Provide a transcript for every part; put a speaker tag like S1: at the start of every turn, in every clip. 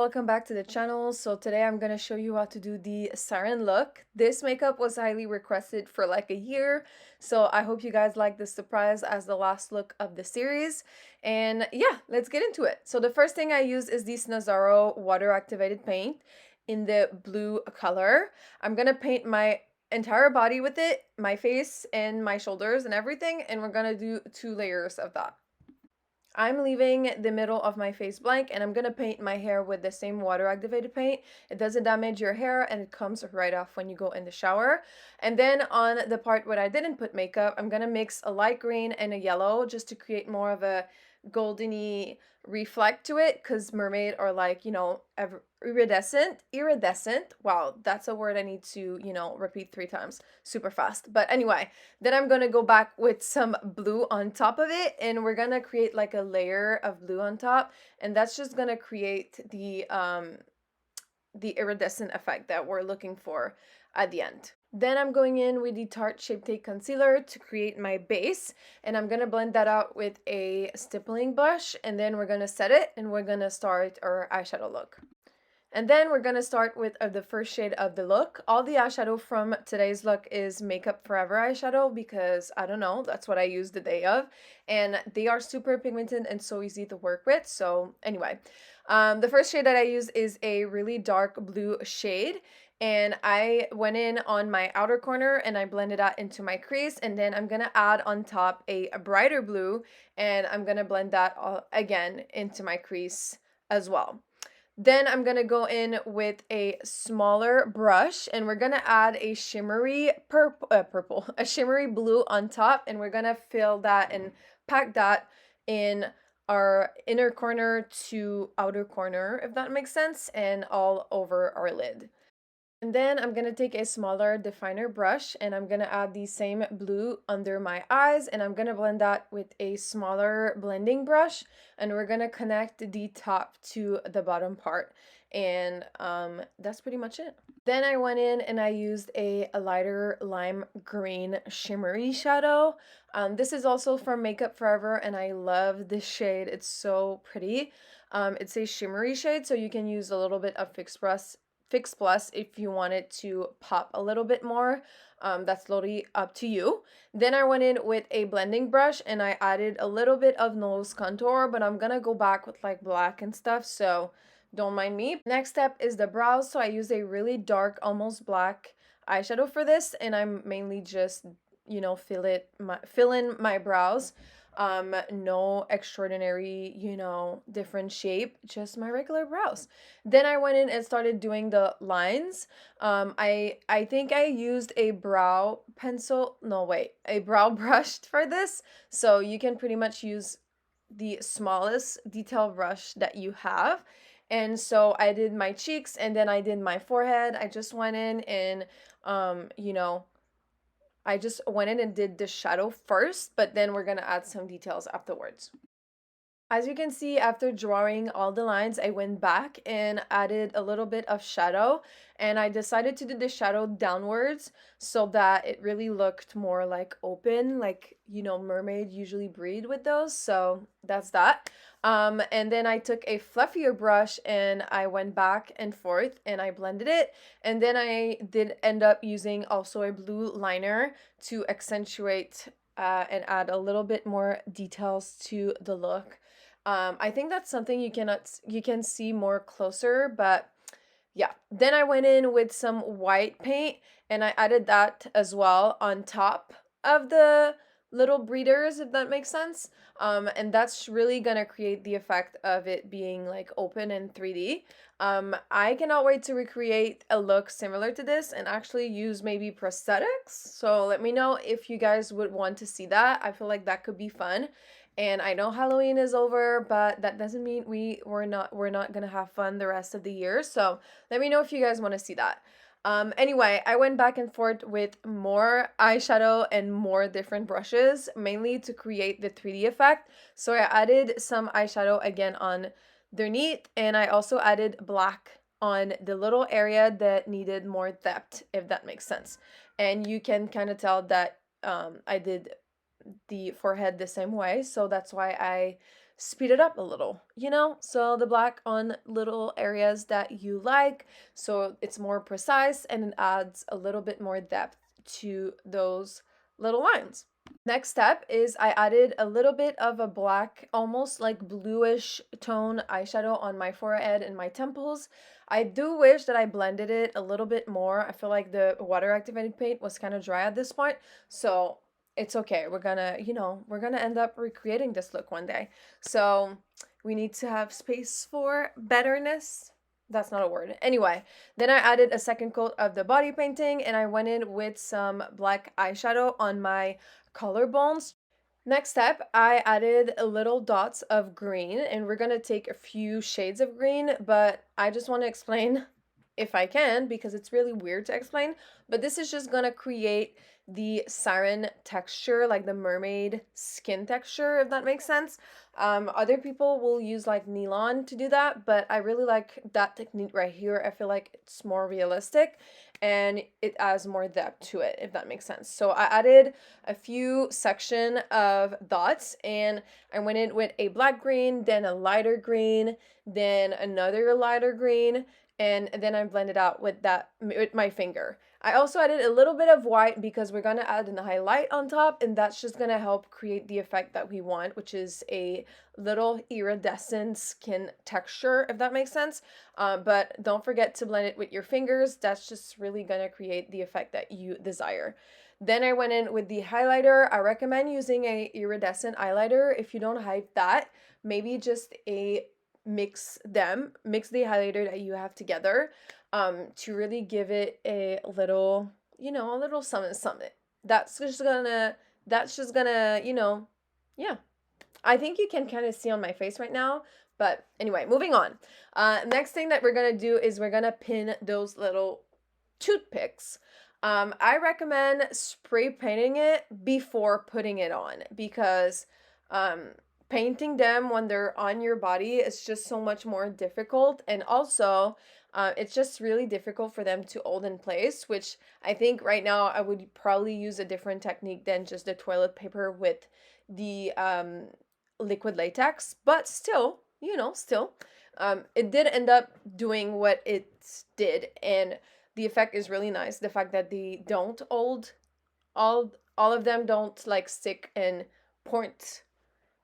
S1: welcome back to the channel. So today I'm gonna show you how to do the siren look. This makeup was highly requested for like a year, so I hope you guys like this surprise as the last look of the series. And yeah, let's get into it. So the first thing I use is this Nazaro water activated paint in the blue color. I'm gonna paint my entire body with it, my face and my shoulders and everything, and we're gonna do 2 layers of that. I'm leaving the middle of my face blank, and I'm gonna paint my hair with the same water activated paint. It doesn't damage your hair and it comes right off when you go in the shower. And then on the part where I didn't put makeup, I'm gonna mix a light green and a yellow just to create more of a goldeny reflect to it, because mermaid are like, iridescent. Wow, that's a word I need to, repeat 3 times super fast. But anyway, then I'm gonna go back with some blue on top of it, and we're gonna create like a layer of blue on top, and that's just gonna create the iridescent effect that we're looking for at the end. Then I'm going in with the Tarte Shape Tape Concealer to create my base, and I'm gonna blend that out with a stippling brush, and then we're gonna set it, and we're gonna start our eyeshadow look. And then we're gonna start with the first shade of the look. All the eyeshadow from today's look is Makeup Forever eyeshadow because, I don't know, that's what I used the day of. And they are super pigmented and so easy to work with. So anyway, the first shade that I use is a really dark blue shade. And I went in on my outer corner and I blended that into my crease. And then I'm gonna add on top a brighter blue, and I'm gonna blend that again into my crease as well. Then I'm gonna go in with a smaller brush, and we're gonna add a shimmery a shimmery blue on top, and we're gonna fill that and pack that in our inner corner to outer corner, if that makes sense, and all over our lid. And then I'm gonna take a smaller definer brush, and I'm gonna add the same blue under my eyes, and I'm gonna blend that with a smaller blending brush, and we're gonna connect the top to the bottom part. And that's pretty much it. Then I went in and I used a lighter lime green shimmery shadow. This is also from Makeup Forever, and I love this shade. It's so pretty. It's a shimmery shade, so you can use a little bit of Fix Plus if you want it to pop a little bit more. That's totally up to you. Then I went in with a blending brush and I added a little bit of nose contour, but I'm gonna go back with like black and stuff, so don't mind me. Next step is the brows. So I used a really dark, almost black eyeshadow for this, and I'm mainly just, fill in my brows. No extraordinary, different shape, just my regular brows. Then I went in and started doing the lines. I think I used a brow pencil, no wait, a brow brush for this. So you can pretty much use the smallest detail brush that you have. And so I did my cheeks and then I did my forehead. I just went in and I just went in and did the shadow first, but then we're gonna add some details afterwards. As you can see, after drawing all the lines, I went back and added a little bit of shadow, and I decided to do the shadow downwards so that it really looked more like open, like, mermaid usually breathe with those, so that's that. And then I took a fluffier brush and I went back and forth and I blended it, and then I did end up using also a blue liner to accentuate and add a little bit more details to the look. I think that's something you can see more closer, but yeah. Then I went in with some white paint and I added that as well on top of the little breathers, if that makes sense. And that's really gonna create the effect of it being like open and 3D. I cannot wait to recreate a look similar to this and actually use maybe prosthetics. So let me know if you guys would want to see that. I feel like that could be fun. And I know Halloween is over, but that doesn't mean we're not gonna have fun the rest of the year. So let me know if you guys want to see that. Anyway, I went back and forth with more eyeshadow and more different brushes, mainly to create the 3D effect. So I added some eyeshadow again on underneath, and I also added black on the little area that needed more depth, if that makes sense. And you can kind of tell that I did the forehead the same way, so that's why I speed it up a little, you know? So the black on little areas that you like, so it's more precise and it adds a little bit more depth to those little lines. Next step is I added a little bit of a black, almost like bluish tone eyeshadow on my forehead and my temples. I do wish that I blended it a little bit more. I feel like the water activated paint was kind of dry at this point, so it's okay. We're gonna, we're gonna end up recreating this look one day. So we need to have space for betterness. That's not a word. Anyway, then I added a second coat of the body painting and I went in with some black eyeshadow on my collarbones. Next step, I added a little dots of green and we're gonna take a few shades of green, but I just want to explain if I can because it's really weird to explain, but this is just gonna create the siren texture, like the mermaid skin texture, if that makes sense. Other people will use like nylon to do that, but I really like that technique right here. I feel like it's more realistic and it adds more depth to it, if that makes sense. So I added a few section of dots and I went in with a black green, then a lighter green, then another lighter green, and then I blended out with that with my finger. I also added a little bit of white because we're gonna add a highlight on top and that's just gonna help create the effect that we want, which is a little iridescent skin texture, if that makes sense. But don't forget to blend it with your fingers. That's just really gonna create the effect that you desire. Then I went in with the highlighter. I recommend using a iridescent highlighter. If you don't have that, maybe just mix the highlighter that you have together to really give it a little, a little something something. That's just gonna, yeah. I think you can kind of see on my face right now, but anyway, moving on. Next thing that we're gonna do is we're gonna pin those little toothpicks. I recommend spray painting it before putting it on because um, painting them when they're on your body is just so much more difficult. And also, it's just really difficult for them to hold in place, which I think right now I would probably use a different technique than just the toilet paper with the liquid latex. But still, it did end up doing what it did. And the effect is really nice. The fact that they don't hold, all of them don't like stick and point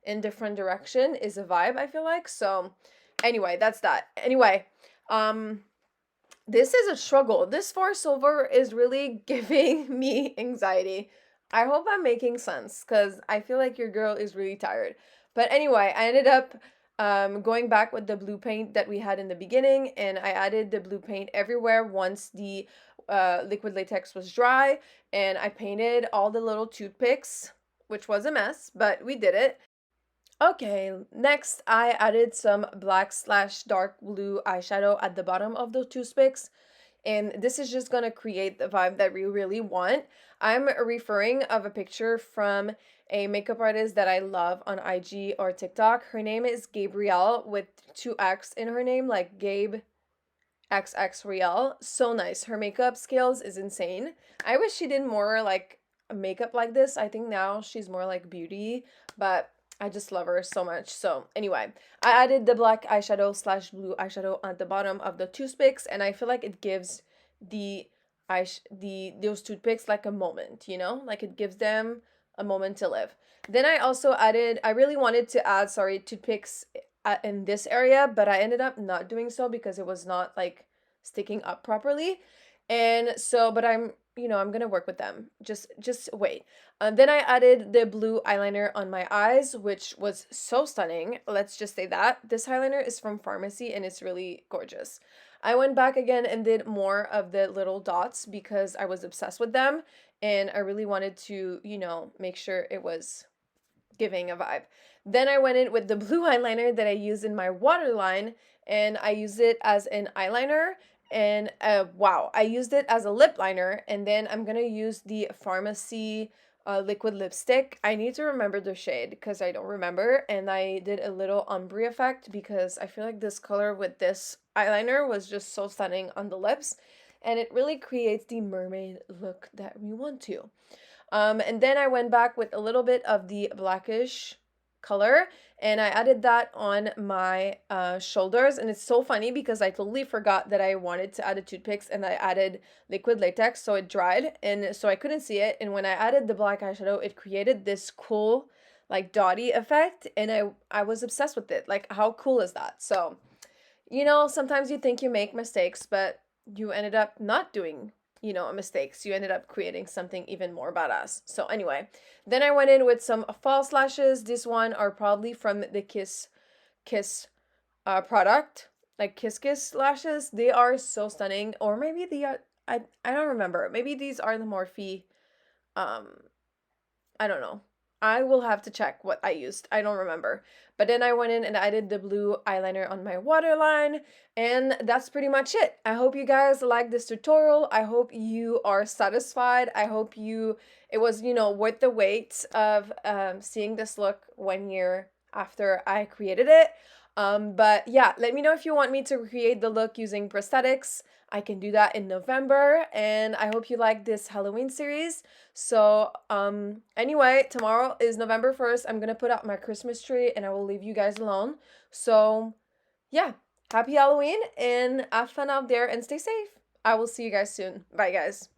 S1: in different direction is a vibe, I feel like. So anyway, that's that. Anyway, this is a struggle. This voiceover is really giving me anxiety. I hope I'm making sense because I feel like your girl is really tired. But anyway, I ended up going back with the blue paint that we had in the beginning, and I added the blue paint everywhere once the liquid latex was dry, and I painted all the little toothpicks, which was a mess, but we did it. Okay, next I added some black/dark blue eyeshadow at the bottom of the toothpicks, and this is just gonna create the vibe that we really want. I'm referring of a picture from a makeup artist that I love on IG or TikTok. Her name is Gabrielle with two X in her name, like Gabe XX Real. So nice. Her makeup skills is insane. I wish she did more like makeup like this. I think now she's more like beauty, but I just love her so much. So anyway, I added the black eyeshadow/blue eyeshadow at the bottom of the toothpicks, and I feel like it gives the those toothpicks like a moment, like it gives them a moment to live. Then I also added, I really wanted to add, sorry, toothpicks in this area, but I ended up not doing so because it was not like sticking up properly. And so, but I'm gonna work with them. Just wait. Then I added the blue eyeliner on my eyes, which was so stunning. Let's just say that. This eyeliner is from Pharmacy and it's really gorgeous. I went back again and did more of the little dots because I was obsessed with them and I really wanted to, make sure it was giving a vibe. Then I went in with the blue eyeliner that I used in my waterline and I used it as an eyeliner and wow, I used it as a lip liner, and then I'm gonna use the Pharmacy liquid lipstick. I need to remember the shade because I don't remember, and I did a little ombre effect because I feel like this color with this eyeliner was just so stunning on the lips, and it really creates the mermaid look that we want to. And then I went back with a little bit of the blackish color, and I added that on my shoulders. And it's so funny because I totally forgot that I wanted to add the toothpicks, and I added liquid latex so it dried, and so I couldn't see it. And when I added the black eyeshadow, it created this cool like dotty effect, and I was obsessed with it. Like, how cool is that? So, sometimes you think you make mistakes, but you ended up not doing, mistakes. You ended up creating something even more badass. So anyway, then I went in with some false lashes. This one are probably from the Kiss product, like Kiss lashes. They are so stunning. Or maybe they are, I don't remember. Maybe these are the Morphe, um, I don't know. I will have to check what I used. I don't remember. But then I went in and I did the blue eyeliner on my waterline. And that's pretty much it. I hope you guys like this tutorial. I hope you are satisfied. I hope it was, worth the wait of seeing this look 1 year after I created it. But yeah, let me know if you want me to recreate the look using prosthetics. I can do that in November, and I hope you like this Halloween series. So, anyway, tomorrow is November 1st. I'm gonna put up my Christmas tree, and I will leave you guys alone. So, yeah, happy Halloween, and have fun out there, and stay safe. I will see you guys soon. Bye, guys.